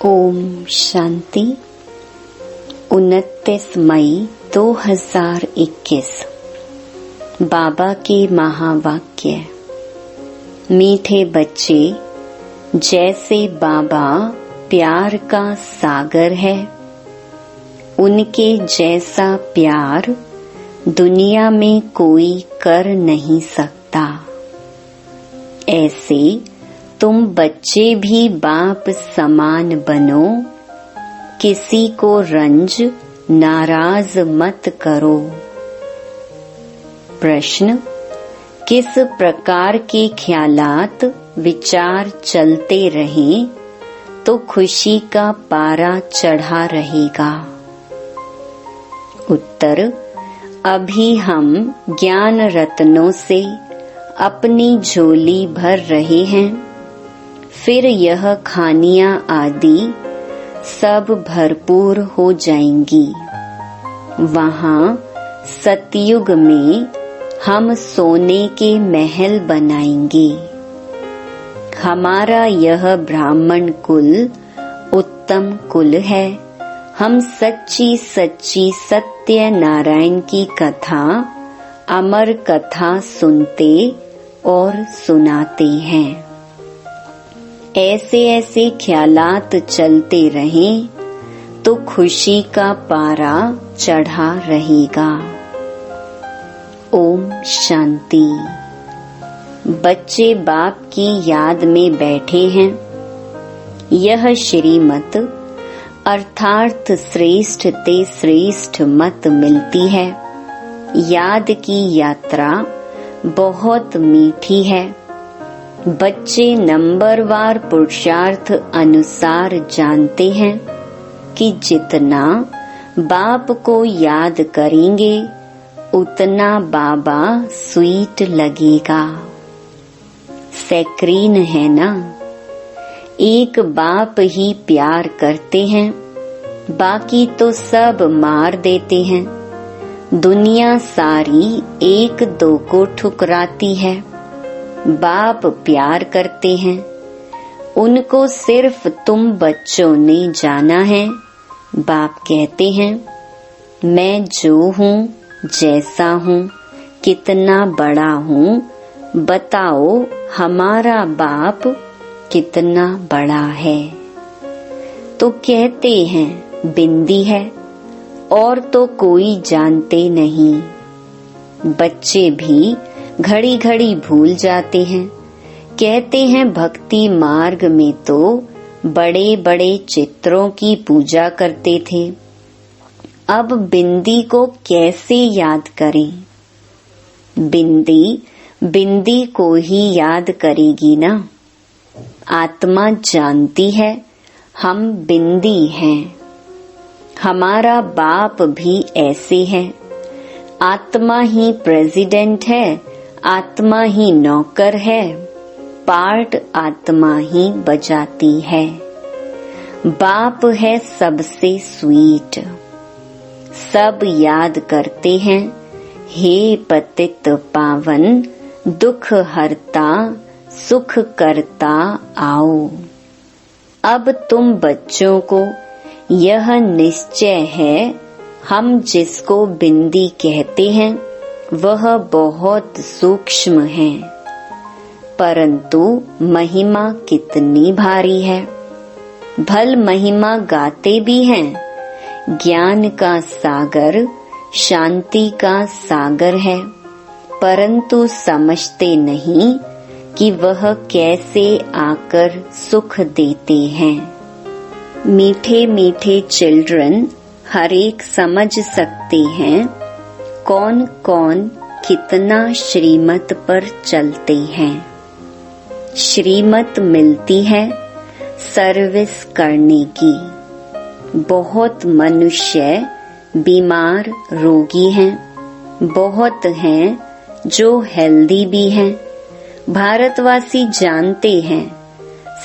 ओम शांति। 29 मई 2021। बाबा के महावाक्य। मीठे बच्चे, जैसे बाबा प्यार का सागर है, उनके जैसा प्यार दुनिया में कोई कर नहीं सकता। ऐसे तुम बच्चे भी बाप समान बनो, किसी को रंज नाराज मत करो। प्रश्न: किस प्रकार के ख्यालात विचार चलते रहें तो खुशी का पारा चढ़ा रहेगा? उत्तर: अभी हम ज्ञान रत्नों से अपनी झोली भर रहे हैं, फिर यह खानियां आदि सब भरपूर हो जाएंगी। वहाँ सतयुग में हम सोने के महल बनाएंगे। हमारा यह ब्राह्मण कुल उत्तम कुल है। हम सच्ची सच्ची सत्य नारायण की कथा, अमर कथा सुनते और सुनाते हैं। ऐसे ऐसे ख्यालात चलते रहें तो खुशी का पारा चढ़ा रहेगा। ओम शांति। बच्चे बाप की याद में बैठे हैं। यह श्रीमत अर्थात श्रेष्ठ ते श्रेष्ठ मत मिलती है। याद की यात्रा बहुत मीठी है। बच्चे नंबरवार पुरुषार्थ अनुसार जानते हैं कि जितना बाप को याद करेंगे उतना बाबा स्वीट लगेगा। सैक्रीन है ना, एक बाप ही प्यार करते हैं, बाकी तो सब मार देते हैं। दुनिया सारी एक दो को ठुकराती है। बाप प्यार करते हैं, उनको सिर्फ तुम बच्चों ने जाना है। बाप कहते हैं, मैं जो हूँ, जैसा हूँ, कितना बड़ा हूँ, बताओ हमारा बाप कितना बड़ा है। तो कहते हैं बिंदी है, और तो कोई जानते नहीं। बच्चे भी घड़ी घड़ी भूल जाते हैं। कहते हैं भक्ति मार्ग में तो बड़े बड़े चित्रों की पूजा करते थे, अब बिंदी को कैसे याद करें? बिंदी को ही याद करेगी ना। आत्मा जानती है हम बिंदी हैं। हमारा बाप भी ऐसे है। आत्मा ही प्रेसिडेंट है, आत्मा ही नौकर है, पार्ट आत्मा ही बजाती है। बाप है सबसे स्वीट। सब याद करते हैं, हे पतित पावन, दुख हरता सुख करता आओ। अब तुम बच्चों को यह निश्चय है, हम जिसको बिंदी कहते हैं वह बहुत सूक्ष्म है, परंतु महिमा कितनी भारी है। भल महिमा गाते भी हैं। ज्ञान का सागर शांति का सागर है, परंतु समझते नहीं कि वह कैसे आकर सुख देते हैं। मीठे मीठे चिल्ड्रन हर एक समझ सकते हैं कौन कौन कितना श्रीमत पर चलते हैं। श्रीमत मिलती है सर्विस करने की। बहुत मनुष्य बीमार रोगी हैं, बहुत हैं जो हेल्दी भी हैं। भारतवासी जानते हैं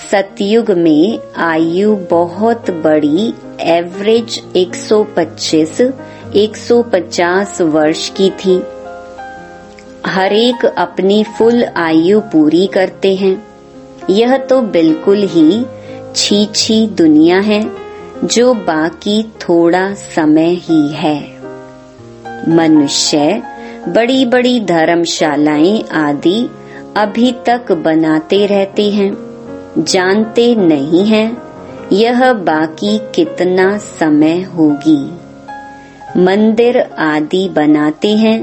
सतयुग में आयु बहुत बड़ी, एवरेज 125-150 वर्ष की थी। हर एक अपनी फुल आयु पूरी करते हैं। यह तो बिल्कुल ही छीछी दुनिया है जो बाकी थोड़ा समय ही है। मनुष्य बड़ी बड़ी धर्मशालाएं आदि अभी तक बनाते रहते हैं, जानते नहीं हैं यह बाकी कितना समय होगी। मंदिर आदि बनाते हैं,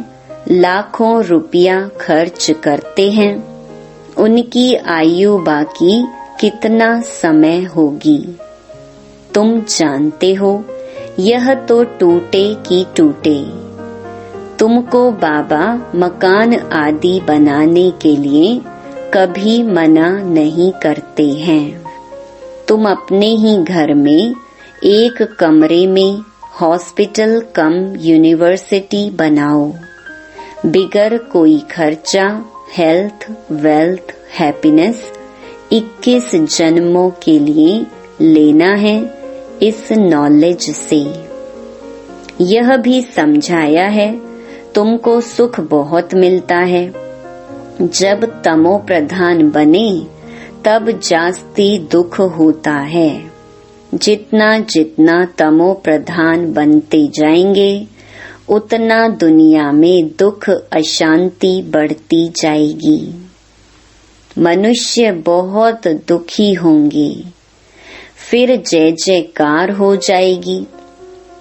लाखों रुपया खर्च करते हैं, उनकी आयु बाकी कितना समय होगी। तुम जानते हो यह तो टूटे की टूटे। तुमको बाबा मकान आदि बनाने के लिए कभी मना नहीं करते हैं। तुम अपने ही घर में एक कमरे में हॉस्पिटल कम यूनिवर्सिटी बनाओ। बिगर कोई खर्चा हेल्थ, वेल्थ, हैप्पीनेस 21 जन्मों के लिए लेना है इस नॉलेज से। यह भी समझाया है तुमको सुख बहुत मिलता है। जब तमो प्रधान बने तब जास्ती दुख होता है। जितना जितना तमो प्रधान बनते जाएंगे उतना दुनिया में दुख अशांति बढ़ती जाएगी। मनुष्य बहुत दुखी होंगे, फिर जय जयकार हो जाएगी।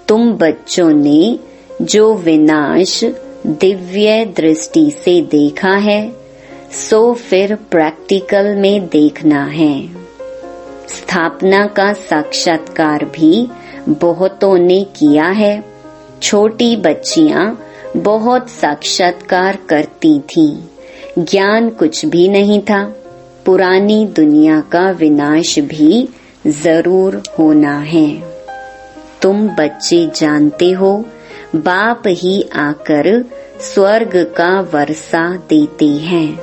तुम बच्चों ने जो विनाश दिव्य दृष्टि से देखा है सो फिर प्रैक्टिकल में देखना है। स्थापना का साक्षात्कार भी बहुतों ने किया है। छोटी बच्चियां बहुत साक्षात्कार करती थीं। ज्ञान कुछ भी नहीं था। पुरानी दुनिया का विनाश भी जरूर होना है। तुम बच्चे जानते हो बाप ही आकर स्वर्ग का वर्षा देते हैं,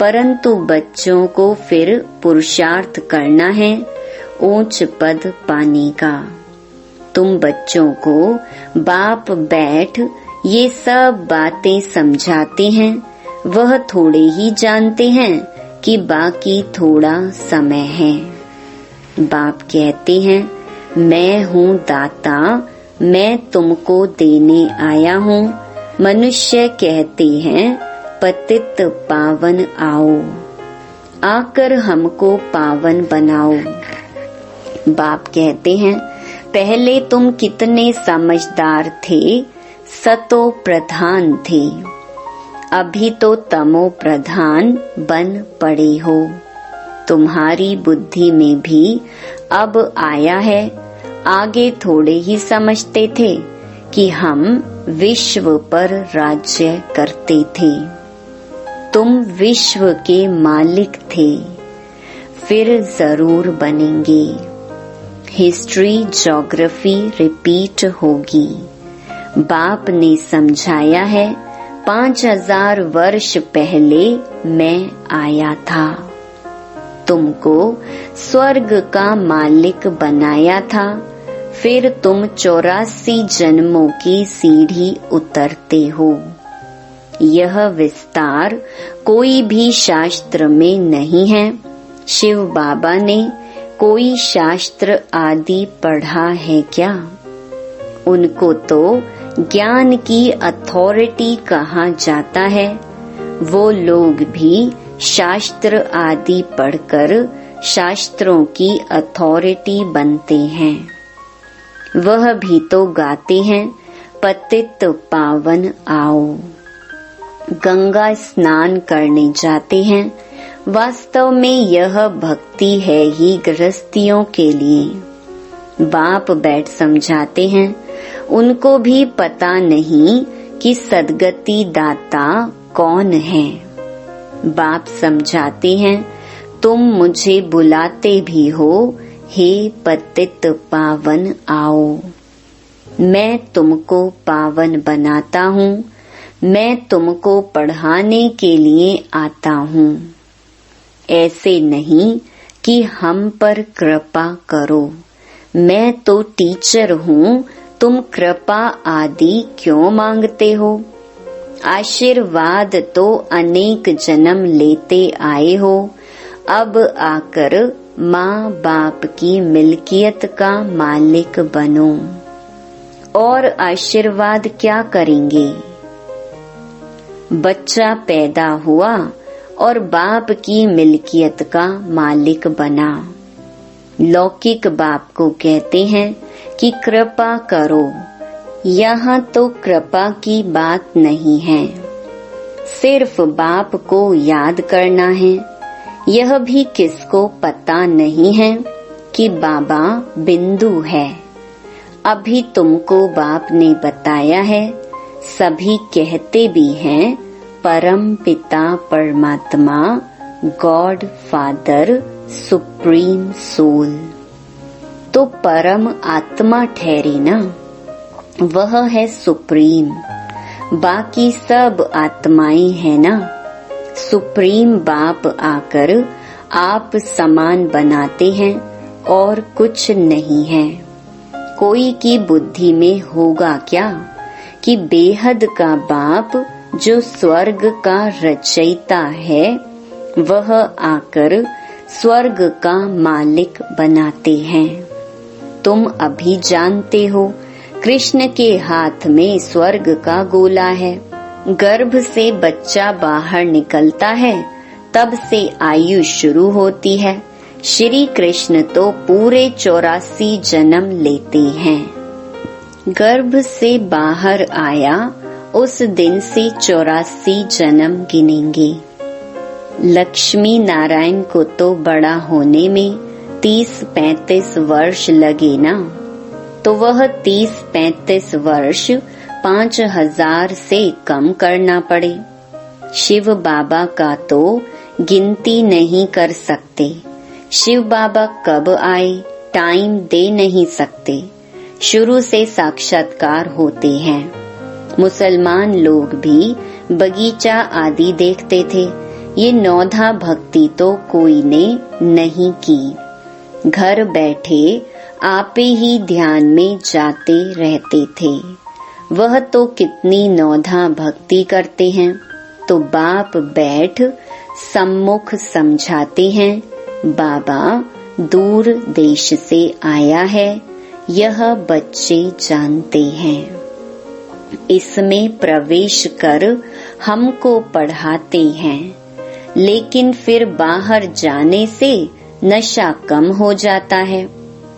परंतु बच्चों को फिर पुरुषार्थ करना है ऊंच पद पाने का। तुम बच्चों को बाप बैठ ये सब बातें समझाते हैं, वह थोड़े ही जानते हैं कि बाकी थोड़ा समय है। बाप कहते हैं मैं हूँ दाता, मैं तुमको देने आया हूँ। मनुष्य कहते हैं पतित पावन आओ, आकर हमको पावन बनाओ। बाप कहते हैं पहले तुम कितने समझदार थे, सतो प्रधान थे, अभी तो तमो प्रधान बन पड़े हो। तुम्हारी बुद्धि में भी अब आया है, आगे थोड़े ही समझते थे कि हम विश्व पर राज्य करते थे। तुम विश्व के मालिक थे, फिर जरूर बनेंगे। हिस्ट्री ज्योग्राफी रिपीट होगी। बाप ने समझाया है 5000 वर्ष पहले मैं आया था। तुमको स्वर्ग का मालिक बनाया था, फिर तुम 84 जन्मों की सीढ़ी उतरते हो। यह विस्तार कोई भी शास्त्र में नहीं है। शिव बाबा ने कोई शास्त्र आदि पढ़ा है क्या? उनको तो ज्ञान की अथॉरिटी कहा जाता है। वो लोग भी शास्त्र आदि पढ़कर शास्त्रों की अथॉरिटी बनते हैं। वह भी तो गाते हैं पतित पावन आओ। गंगा स्नान करने जाते हैं। वास्तव में यह भक्ति है ही गृहस्थियों के लिए। बाप बैठ समझाते हैं, उनको भी पता नहीं कि सद्गति दाता कौन है। बाप समझाते हैं, तुम मुझे बुलाते भी हो, हे पतित पावन आओ। मैं तुमको पावन बनाता हूँ। मैं तुमको पढ़ाने के लिए आता हूँ। ऐसे नहीं कि हम पर कृपा करो। मैं तो टीचर हूँ, तुम कृपा आदि क्यों मांगते हो? आशीर्वाद तो अनेक जन्म लेते आए हो, अब आकर माँ बाप की मिल्कियत का मालिक बनो। और आशीर्वाद क्या करेंगे? बच्चा पैदा हुआ और बाप की मिल्कियत का मालिक बना। लौकिक बाप को कहते हैं कि कृपा करो। यहाँ तो कृपा की बात नहीं है, सिर्फ बाप को याद करना है। यह भी किसको पता नहीं है कि बाबा बिंदु है। अभी तुमको बाप ने बताया है। सभी कहते भी हैं परम पिता परमात्मा, गॉड फादर, सुप्रीम सोल। तो परम आत्मा ठहरी ना, वह है सुप्रीम। बाकी सब आत्माएं हैं ना। सुप्रीम बाप आकर आप समान बनाते हैं और कुछ नहीं है। कोई की बुद्धि में होगा क्या कि बेहद का बाप जो स्वर्ग का रचयिता है, वह आकर स्वर्ग का मालिक बनाते हैं। तुम अभी जानते हो कृष्ण के हाथ में स्वर्ग का गोला है। गर्भ से बच्चा बाहर निकलता है, तब से आयु शुरू होती है। श्री कृष्ण तो पूरे 84 जन्म लेते हैं। गर्भ से बाहर आया उस दिन से 84 जन्म गिनेंगे। लक्ष्मी नारायण को तो बड़ा होने में 30-35 वर्ष लगे ना, तो वह 30-35 वर्ष 5000 से कम करना पड़े। शिव बाबा का तो गिनती नहीं कर सकते। शिव बाबा कब आए टाइम दे नहीं सकते। शुरू से साक्षात्कार होते हैं। मुसलमान लोग भी बगीचा आदि देखते थे। ये नौधा भक्ति तो कोई ने नहीं की। घर बैठे आपे ही ध्यान में जाते रहते थे। वह तो कितनी नौधा भक्ति करते हैं। तो बाप बैठ सम्मुख समझाते हैं, बाबा दूर देश से आया है, यह बच्चे जानते हैं। इसमें प्रवेश कर हमको पढ़ाते हैं, लेकिन फिर बाहर जाने से नशा कम हो जाता है।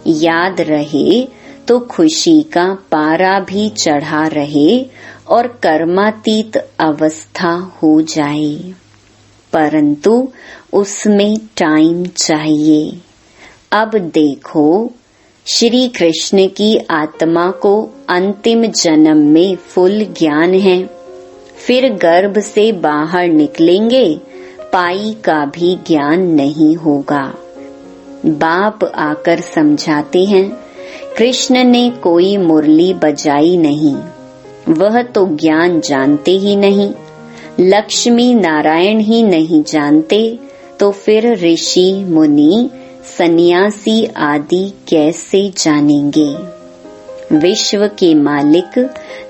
याद रहे तो खुशी का पारा भी चढ़ा रहे और कर्मातीत अवस्था हो जाए, परंतु उसमें टाइम चाहिए। अब देखो, श्री कृष्ण की आत्मा को अंतिम जन्म में फुल ज्ञान है। फिर गर्भ से बाहर निकलेंगे, पाई का भी ज्ञान नहीं होगा। बाप आकर समझाते हैं, कृष्ण ने कोई मुरली बजाई नहीं, वह तो ज्ञान जानते ही नहीं। लक्ष्मी नारायण ही नहीं जानते, तो फिर ऋषि मुनि सन्यासी आदि कैसे जानेंगे। विश्व के मालिक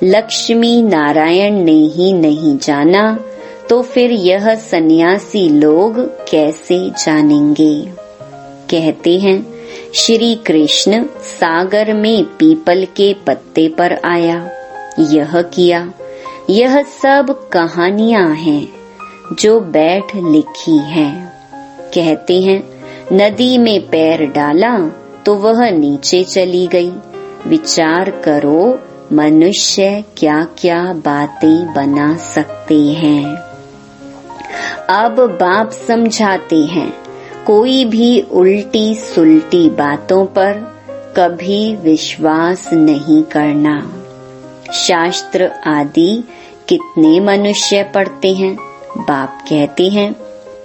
लक्ष्मी नारायण ने ही नहीं जाना, तो फिर यह सन्यासी लोग कैसे जानेंगे। कहते हैं श्री कृष्ण सागर में पीपल के पत्ते पर आया, यह किया। यह सब कहानियां हैं जो बैठ लिखी हैं। कहते हैं नदी में पैर डाला तो वह नीचे चली गई। विचार करो मनुष्य क्या क्या बातें बना सकते हैं। अब बाप समझाते हैं, कोई भी उल्टी सुल्टी बातों पर कभी विश्वास नहीं करना। शास्त्र आदि कितने मनुष्य पढ़ते हैं। बाप कहते हैं,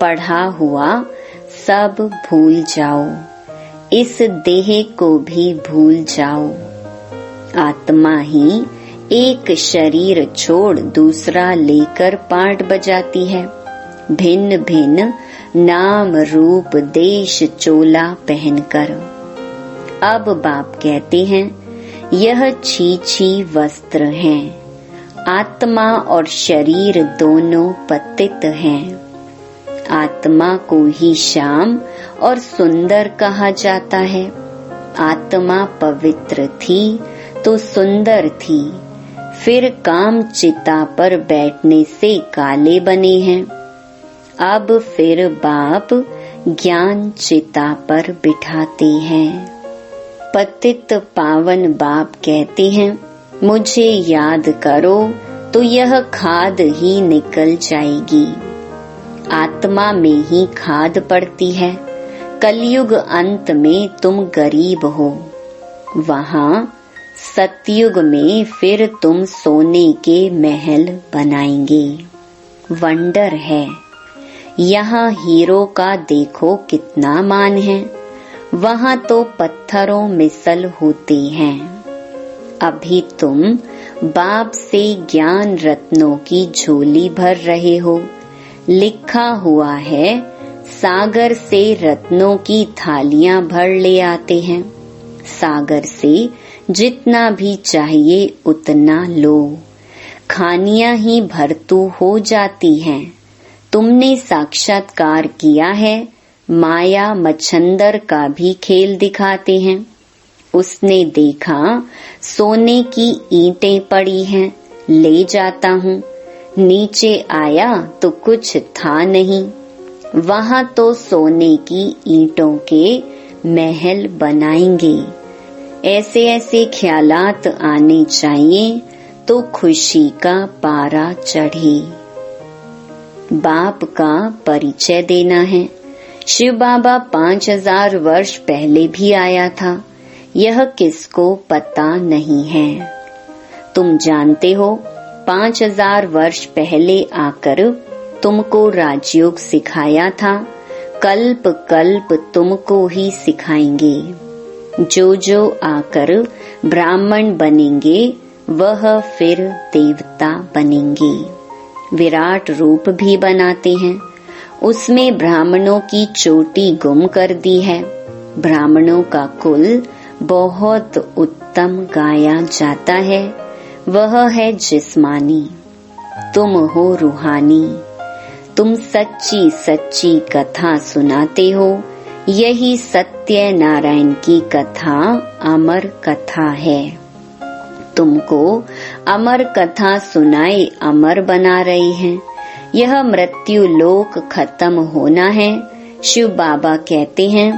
पढ़ा हुआ सब भूल जाओ, इस देह को भी भूल जाओ। आत्मा ही एक शरीर छोड़ दूसरा लेकर पाठ बजाती है। भिन्न भिन्न नाम रूप देश चोला पहनकर। अब बाप कहते हैं, यह छी वस्त्र हैं। आत्मा और शरीर दोनों पतित हैं। आत्मा को ही श्याम और सुंदर कहा जाता है। आत्मा पवित्र थी तो सुंदर थी, फिर काम चिता पर बैठने से काले बने हैं। अब फिर बाप ज्ञान चिता पर बिठाते हैं। पतित पावन बाप कहते हैं, मुझे याद करो तो यह खाद ही निकल जाएगी। आत्मा में ही खाद पड़ती है। कलयुग अंत में तुम गरीब हो, वहाँ सतयुग में फिर तुम सोने के महल बनाएंगे। वंडर है। यहाँ हीरो का देखो कितना मान है, वहाँ तो पत्थरों मिसल होते हैं। अभी तुम बाप से ज्ञान रत्नों की झोली भर रहे हो। लिखा हुआ है, सागर से रत्नों की थालियां भर ले आते हैं। सागर से जितना भी चाहिए उतना लो, खानियां ही भरतू हो जाती हैं। तुमने साक्षात्कार किया है, माया मच्छंदर का भी खेल दिखाते हैं। उसने देखा सोने की ईंटें पड़ी हैं, ले जाता हूँ। नीचे आया तो कुछ था नहीं, वहाँ तो सोने की ईंटों के महल बनाएंगे। ऐसे ऐसे ख्यालात आने चाहिए तो खुशी का पारा चढ़े। बाप का परिचय देना है। शिव बाबा 5000 वर्ष पहले भी आया था, यह किसको पता नहीं है। तुम जानते हो 5000 वर्ष पहले आकर तुमको राजयोग सिखाया था, कल्प कल्प तुमको ही सिखाएंगे। जो जो आकर ब्राह्मण बनेंगे वह फिर देवता बनेंगे। विराट रूप भी बनाते हैं, उसमें ब्राह्मणों की चोटी गुम कर दी है। ब्राह्मणों का कुल बहुत उत्तम गाया जाता है, वह है जिस्मानी, तुम हो रूहानी। तुम सच्ची सच्ची कथा सुनाते हो, यही सत्य नारायण की कथा अमर कथा है। तुमको अमर कथा सुनाए अमर बना रहे हैं। यह मृत्यु लोक खत्म होना है। शिव बाबा कहते हैं,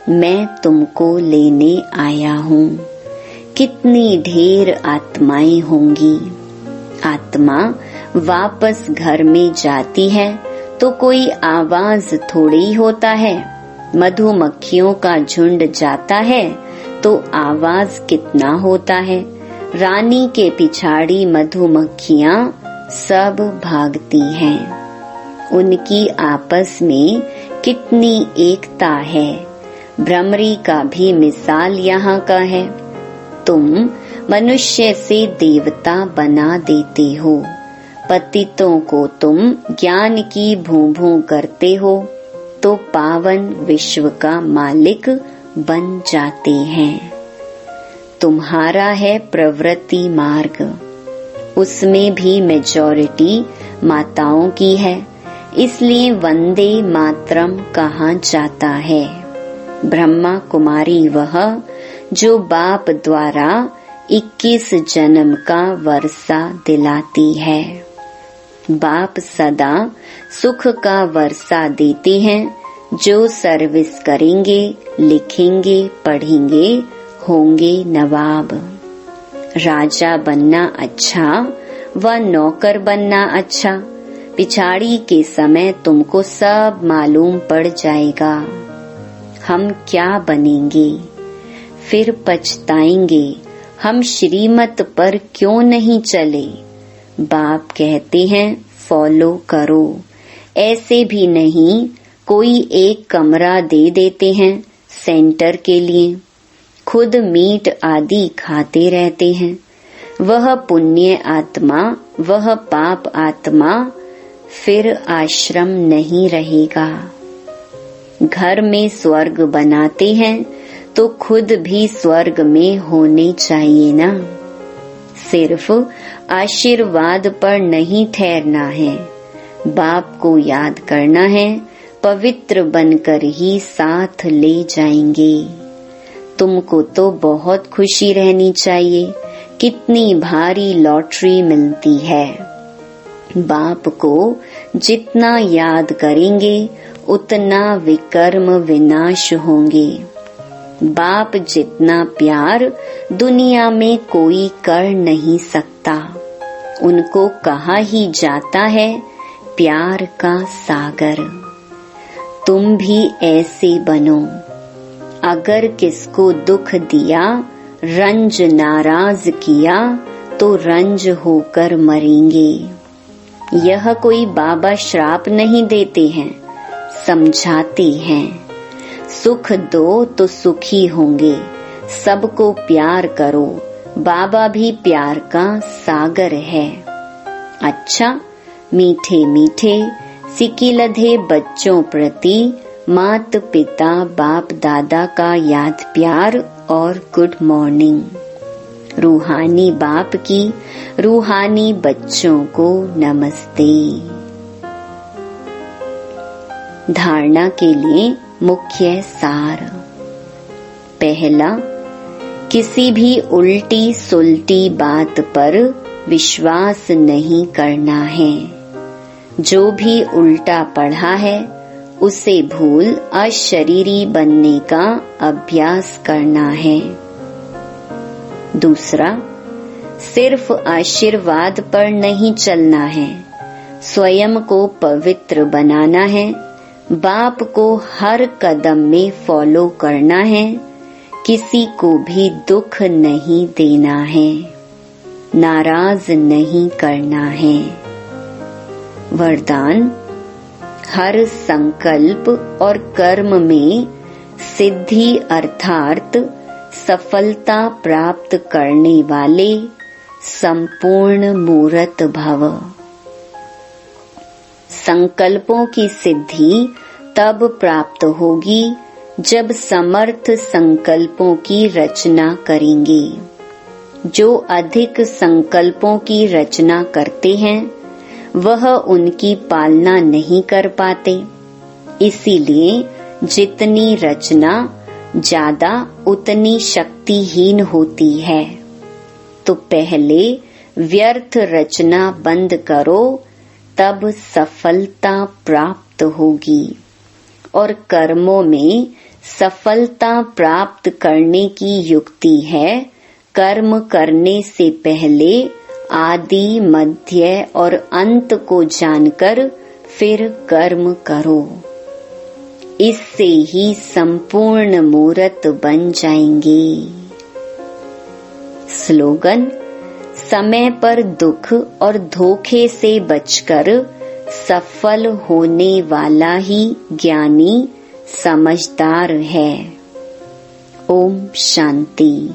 मैं तुमको लेने आया हूँ। कितनी ढेर आत्माएं होंगी। आत्मा वापस घर में जाती है तो कोई आवाज थोड़ी होता है। मधुमक्खियों का झुंड जाता है तो आवाज कितना होता है। रानी के पिछाड़ी मधुमक्खियाँ सब भागती हैं। उनकी आपस में कितनी एकता है। भ्रमरी का भी मिसाल यहाँ का है। तुम मनुष्य से देवता बना देते हो। पतितों को तुम ज्ञान की भूं-भूं करते हो तो पावन विश्व का मालिक बन जाते हैं। तुम्हारा है प्रवृत्ति मार्ग, उसमें भी मेजॉरिटी माताओं की है, इसलिए वंदे मातरम कहा जाता है। ब्रह्मा कुमारी वह जो बाप द्वारा 21 जन्म का वर्षा दिलाती है। बाप सदा सुख का वर्षा देते हैं। जो सर्विस करेंगे, लिखेंगे, पढ़ेंगे, होंगे नवाब। राजा बनना अच्छा व नौकर बनना अच्छा, पिछाड़ी के समय तुमको सब मालूम पड़ जाएगा। हम क्या बनेंगे, फिर पछताएंगे। हम श्रीमत पर क्यों नहीं चले। बाप कहते हैं फॉलो करो। ऐसे भी नहीं, कोई एक कमरा दे देते हैं सेंटर के लिए, खुद मीट आदि खाते रहते हैं। वह पुण्य आत्मा, वह पाप आत्मा, फिर आश्रम नहीं रहेगा। घर में स्वर्ग बनाते हैं तो खुद भी स्वर्ग में होने चाहिए ना। सिर्फ आशीर्वाद पर नहीं ठहरना है, बाप को याद करना है, पवित्र बनकर ही साथ ले जाएंगे। तुमको तो बहुत खुशी रहनी चाहिए, कितनी भारी लॉटरी मिलती है। बाप को जितना याद करेंगे उतना विकर्म विनाश होंगे। बाप जितना प्यार दुनिया में कोई कर नहीं सकता। उनको कहा ही जाता है प्यार का सागर। तुम भी ऐसे बनो। अगर किसको दुख दिया, रंज नाराज किया, तो रंज होकर मरेंगे। यह कोई बाबा श्राप नहीं देते हैं, समझाते हैं। सुख दो तो सुखी होंगे। सबको प्यार करो, बाबा भी प्यार का सागर है। अच्छा, मीठे मीठे सिकिलधे बच्चों प्रति मात पिता बाप दादा का याद प्यार और गुड मॉर्निंग। रूहानी बाप की रूहानी बच्चों को नमस्ते। धारणा के लिए मुख्य सार। पहला, किसी भी उल्टी सुलटी बात पर विश्वास नहीं करना है। जो भी उल्टा पढ़ा है उसे भूल अशरीरी बनने का अभ्यास करना है। दूसरा, सिर्फ आशीर्वाद पर नहीं चलना है, स्वयं को पवित्र बनाना है। बाप को हर कदम में फॉलो करना है। किसी को भी दुख नहीं देना है, नाराज नहीं करना है। वरदान, हर संकल्प और कर्म में सिद्धि अर्थात सफलता प्राप्त करने वाले संपूर्ण मूर्त भव। संकल्पों की सिद्धि तब प्राप्त होगी जब समर्थ संकल्पों की रचना करेंगे। जो अधिक संकल्पों की रचना करते हैं वह उनकी पालना नहीं कर पाते। इसीलिए जितनी रचना ज्यादा उतनी शक्तिहीन होती है। तो पहले व्यर्थ रचना बंद करो, तब सफलता प्राप्त होगी। और कर्मों में सफलता प्राप्त करने की युक्ति है, कर्म करने से पहले आदि मध्य और अंत को जानकर फिर कर्म करो। इससे ही संपूर्ण मूर्त बन जाएंगे। स्लोगन, समय पर दुख और धोखे से बचकर सफल होने वाला ही ज्ञानी समझदार है। ओम शांति।